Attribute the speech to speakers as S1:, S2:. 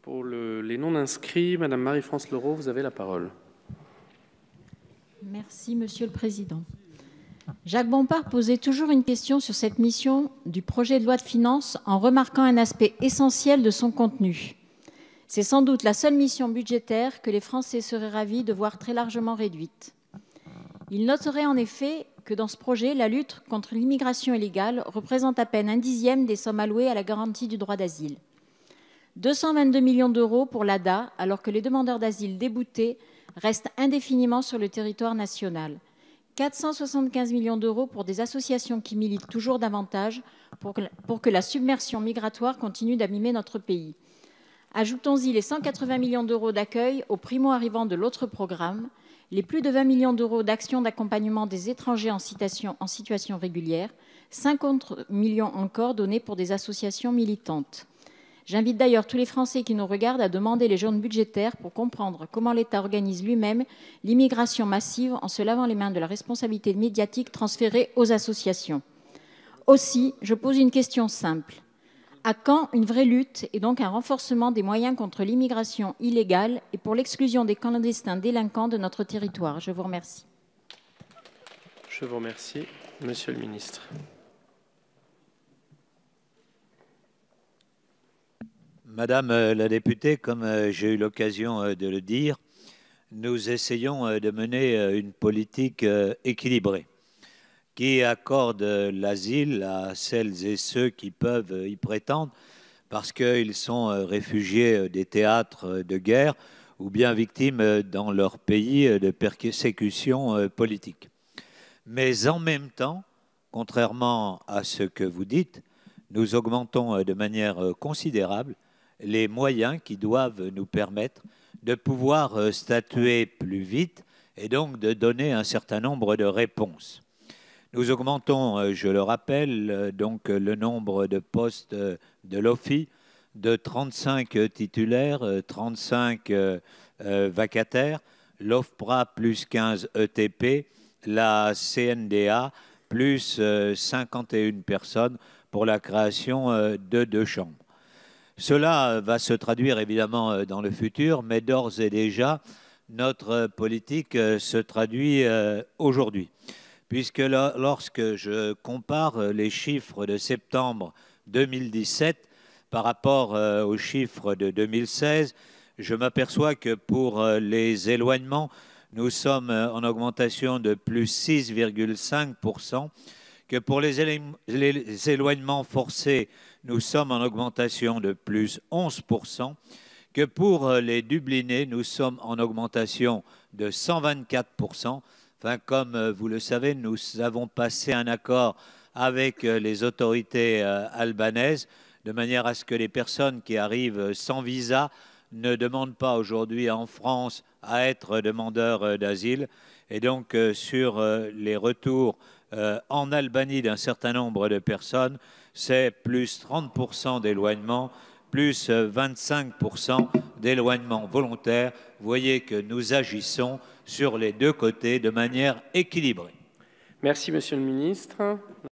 S1: Pour les non-inscrits, Madame Marie-France Leroux, vous avez la parole.
S2: Merci, Monsieur le Président. Jacques Bompard posait toujours une question sur cette mission du projet de loi de finances en remarquant un aspect essentiel de son contenu. C'est sans doute la seule mission budgétaire que les Français seraient ravis de voir très largement réduite. Il noterait en effet que dans ce projet, la lutte contre l'immigration illégale représente à peine 1/10 des sommes allouées à la garantie du droit d'asile. 222 millions d'euros pour l'ADA, alors que les demandeurs d'asile déboutés restent indéfiniment sur le territoire national. 475 millions d'euros pour des associations qui militent toujours davantage pour que la submersion migratoire continue d'abîmer notre pays. Ajoutons-y les 180 millions d'euros d'accueil aux primo-arrivants de l'autre programme, les plus de 20 millions d'euros d'actions d'accompagnement des étrangers en situation régulière, 50 millions encore donnés pour des associations militantes. J'invite d'ailleurs tous les Français qui nous regardent à demander les jaunes budgétaires pour comprendre comment l'État organise lui-même l'immigration massive en se lavant les mains de la responsabilité médiatique transférée aux associations. Aussi, je pose une question simple. À quand une vraie lutte et donc un renforcement des moyens contre l'immigration illégale et pour l'exclusion des clandestins délinquants de notre territoire? Je vous remercie.
S1: Je vous remercie. Monsieur le ministre.
S3: Madame la députée, comme j'ai eu l'occasion de le dire, nous essayons de mener une politique équilibrée qui accorde l'asile à celles et ceux qui peuvent y prétendre parce qu'ils sont réfugiés des théâtres de guerre ou bien victimes dans leur pays de persécutions politiques. Mais en même temps, contrairement à ce que vous dites, nous augmentons de manière considérable les moyens qui doivent nous permettre de pouvoir statuer plus vite et donc de donner un certain nombre de réponses. Nous augmentons, je le rappelle, donc le nombre de postes de l'OFII de 35 titulaires, 35 vacataires, l'OFPRA plus 15 ETP, la CNDA plus 51 personnes pour la création de 2 chambres. Cela va se traduire évidemment dans le futur, mais d'ores et déjà, notre politique se traduit aujourd'hui. Puisque lorsque je compare les chiffres de septembre 2017 par rapport aux chiffres de 2016, je m'aperçois que pour les éloignements, nous sommes en augmentation de plus 6,5%, que pour les éloignements forcés, nous sommes en augmentation de plus 11%, que pour les dublinés, nous sommes en augmentation de 124%. Enfin, comme vous le savez, nous avons passé un accord avec les autorités albanaises, de manière à ce que les personnes qui arrivent sans visa ne demandent pas aujourd'hui en France à être demandeurs d'asile. Et donc, sur les retours en Albanie d'un certain nombre de personnes, c'est plus 30% d'éloignement, plus 25% d'éloignement volontaire. Vous voyez que nous agissons sur les deux côtés de manière équilibrée.
S1: Merci, Monsieur le ministre.